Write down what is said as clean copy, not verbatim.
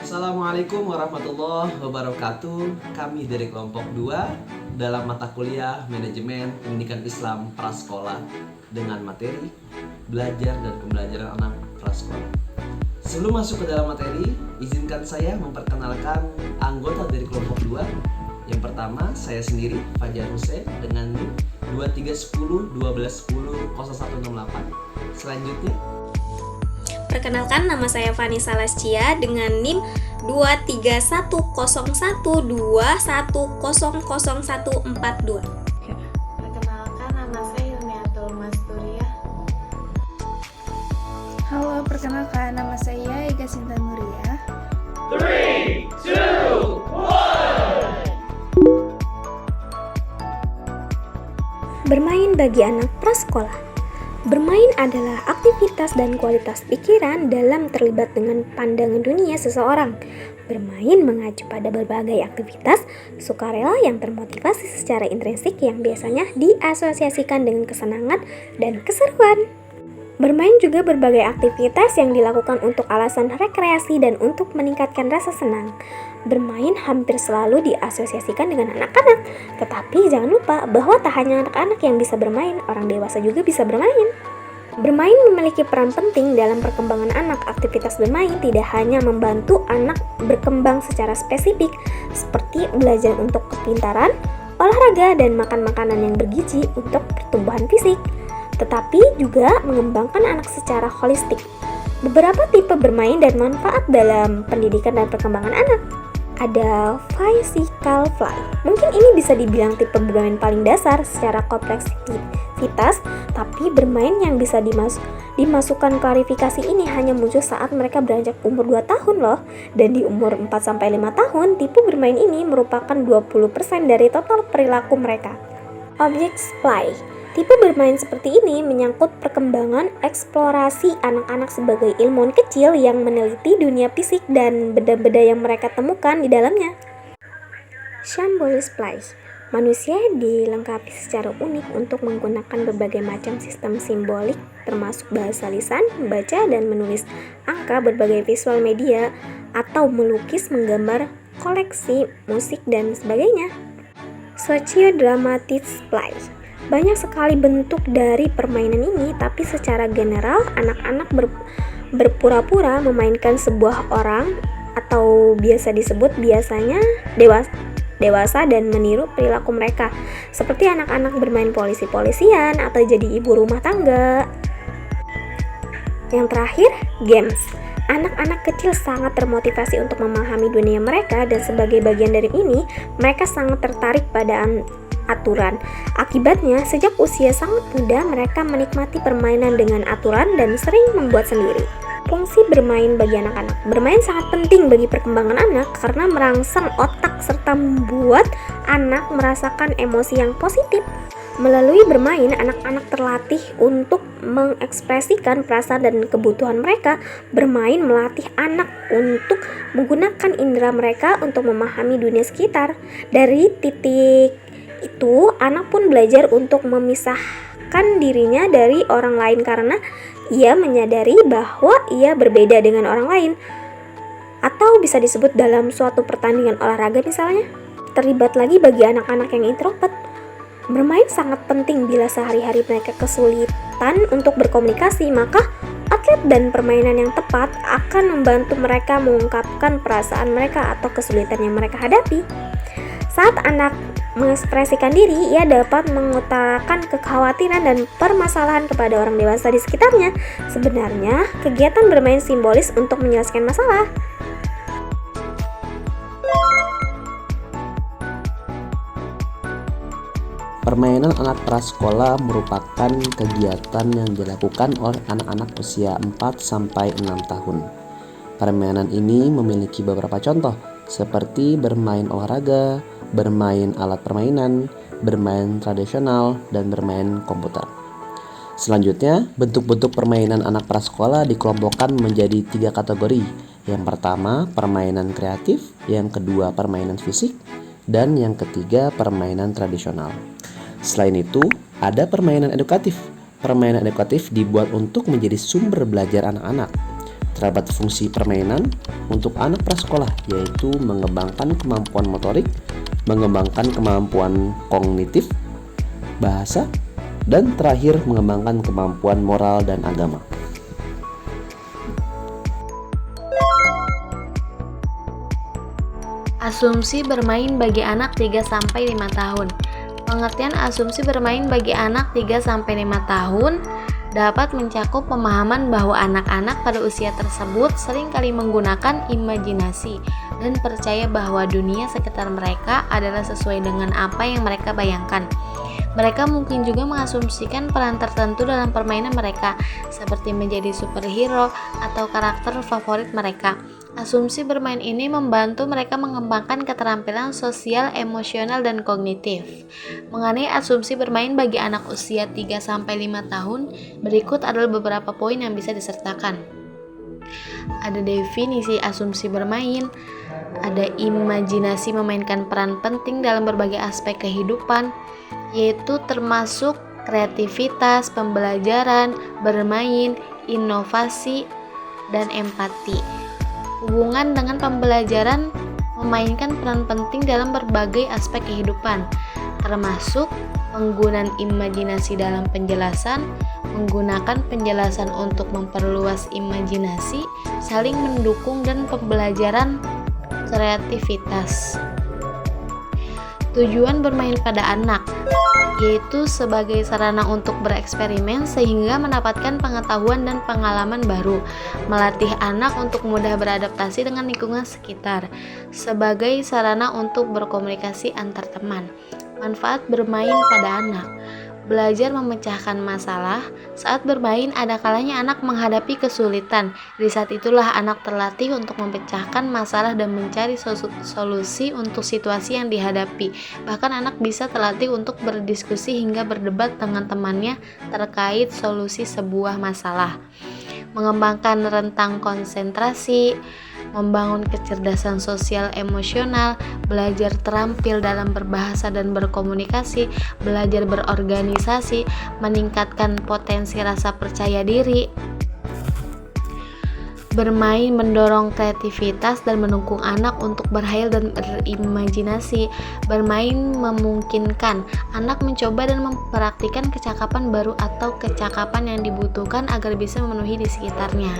Assalamualaikum warahmatullahi wabarakatuh. Kami dari kelompok 2 dalam mata kuliah Manajemen Pendidikan Islam Prasekolah dengan materi belajar dan pembelajaran anak prasekolah. Sebelum masuk ke dalam materi, izinkan saya memperkenalkan anggota dari kelompok 2. Yang pertama, saya sendiri, Fajar Hussein dengan NIM 2310 1210 0168. Selanjutnya, perkenalkan, nama saya Vanessa Lascia dengan NIM 231012100142. Perkenalkan, nama saya Yuniatul Masturiah. Halo, perkenalkan nama saya Ega Sinta Nuria. 3, 2, 1. Bermain bagi anak prasekolah. Bermain adalah aktivitas dan kualitas pikiran dalam terlibat dengan pandangan dunia seseorang. Bermain mengacu pada berbagai aktivitas sukarela yang termotivasi secara intrinsik yang biasanya diasosiasikan dengan kesenangan dan keseruan. Bermain juga berbagai aktivitas yang dilakukan untuk alasan rekreasi dan untuk meningkatkan rasa senang. Bermain hampir selalu diasosiasikan dengan anak-anak, tetapi jangan lupa bahwa tak hanya anak-anak yang bisa bermain, orang dewasa juga bisa bermain. Bermain memiliki peran penting dalam perkembangan anak. Aktivitas bermain tidak hanya membantu anak berkembang secara spesifik, seperti belajar untuk kepintaran, olahraga, dan makan makanan yang bergizi untuk pertumbuhan fisik, tetapi juga mengembangkan anak secara holistik. Beberapa tipe bermain dan manfaat dalam pendidikan dan perkembangan anak. Ada physical play. Mungkin ini bisa dibilang tipe bermain paling dasar secara kompleksitas, tapi bermain yang bisa dimasukkan klarifikasi ini hanya muncul saat mereka beranjak umur 2 tahun loh. Dan di umur 4-5 tahun, tipe bermain ini merupakan 20% dari total perilaku mereka. Object play. Tipe bermain seperti ini menyangkut perkembangan eksplorasi anak-anak sebagai ilmuwan kecil yang meneliti dunia fisik dan benda-benda yang mereka temukan di dalamnya. Symbolic play. Manusia dilengkapi secara unik untuk menggunakan berbagai macam sistem simbolik, termasuk bahasa lisan, membaca dan menulis angka, berbagai visual media, atau melukis, menggambar, koleksi, musik, dan sebagainya. Sociodramatic play. Banyak sekali bentuk dari permainan ini, tapi secara general anak-anak berpura-pura memainkan sebuah orang atau biasa disebut biasanya dewasa dan meniru perilaku mereka, seperti anak-anak bermain polisi-polisian atau jadi ibu rumah tangga. Yang terakhir, games. Anak-anak kecil sangat termotivasi untuk memahami dunia mereka, dan sebagai bagian dari ini, mereka sangat tertarik pada aturan. Akibatnya, sejak usia sangat muda, mereka menikmati permainan dengan aturan dan sering membuat sendiri. Fungsi bermain bagi anak-anak. Bermain sangat penting bagi perkembangan anak karena merangsang otak serta membuat anak merasakan emosi yang positif. Melalui bermain, anak-anak terlatih untuk mengekspresikan perasaan dan kebutuhan mereka. Bermain melatih anak untuk menggunakan indera mereka untuk memahami dunia sekitar. Dari titik itu, anak pun belajar untuk memisahkan dirinya dari orang lain karena ia menyadari bahwa ia berbeda dengan orang lain. Atau bisa disebut dalam suatu pertandingan olahraga misalnya. Terlibat lagi bagi anak-anak yang introvert. Bermain sangat penting bila sehari-hari mereka kesulitan untuk berkomunikasi, maka atlet dan permainan yang tepat akan membantu mereka mengungkapkan perasaan mereka atau kesulitan yang mereka hadapi. Saat anak mengekspresikan diri, ia dapat mengutarakan kekhawatiran dan permasalahan kepada orang dewasa di sekitarnya. Sebenarnya, kegiatan bermain simbolis untuk menyelesaikan masalah. permainan anak prasekolah merupakan kegiatan yang dilakukan oleh anak-anak usia 4-6 tahun. Permainan ini memiliki beberapa contoh, seperti bermain olahraga, bermain alat permainan, bermain tradisional, dan bermain komputer. Selanjutnya, bentuk-bentuk permainan anak prasekolah dikelompokkan menjadi 3 kategori. Yang pertama, permainan kreatif, yang kedua, permainan fisik, dan yang ketiga, permainan tradisional. Selain itu, ada permainan edukatif. Permainan edukatif dibuat untuk menjadi sumber belajar anak-anak. Terdapat fungsi permainan untuk anak prasekolah, yaitu mengembangkan kemampuan motorik, mengembangkan kemampuan kognitif, bahasa, dan terakhir mengembangkan kemampuan moral dan agama. Asumsi bermain bagi anak 3-5 tahun. Pengertian asumsi bermain bagi anak 3-5 tahun dapat mencakup pemahaman bahwa anak-anak pada usia tersebut seringkali menggunakan imajinasi dan percaya bahwa dunia sekitar mereka adalah sesuai dengan apa yang mereka bayangkan. Mereka mungkin juga mengasumsikan peran tertentu dalam permainan mereka, seperti menjadi superhero atau karakter favorit mereka. Asumsi bermain ini membantu mereka mengembangkan keterampilan sosial, emosional, dan kognitif. Mengenai asumsi bermain bagi anak usia 3-5 tahun, berikut adalah beberapa poin yang bisa disertakan. Ada definisi asumsi bermain, ada imajinasi memainkan peran penting dalam berbagai aspek kehidupan, yaitu termasuk kreativitas, pembelajaran, bermain, inovasi, dan empati. Hubungan dengan pembelajaran memainkan peran penting dalam berbagai aspek kehidupan, termasuk penggunaan imajinasi dalam penjelasan, menggunakan penjelasan untuk memperluas imajinasi, saling mendukung, dan pembelajaran kreativitas. Tujuan bermain pada anak yaitu sebagai sarana untuk bereksperimen sehingga mendapatkan pengetahuan dan pengalaman baru, melatih anak untuk mudah beradaptasi dengan lingkungan sekitar, sebagai sarana untuk berkomunikasi antar teman. Manfaat bermain pada anak: belajar memecahkan masalah. Saat bermain, ada kalanya anak menghadapi kesulitan. Di saat itulah anak terlatih untuk memecahkan masalah dan mencari solusi untuk situasi yang dihadapi. Bahkan anak bisa terlatih untuk berdiskusi hingga berdebat dengan temannya terkait solusi sebuah masalah. Mengembangkan rentang konsentrasi, membangun kecerdasan sosial emosional, belajar terampil dalam berbahasa dan berkomunikasi, belajar berorganisasi, meningkatkan potensi rasa percaya diri. Bermain mendorong kreativitas dan mendukung anak untuk berhayal dan berimajinasi. Bermain memungkinkan anak mencoba dan mempraktikkan kecakapan baru atau kecakapan yang dibutuhkan agar bisa memenuhi di sekitarnya.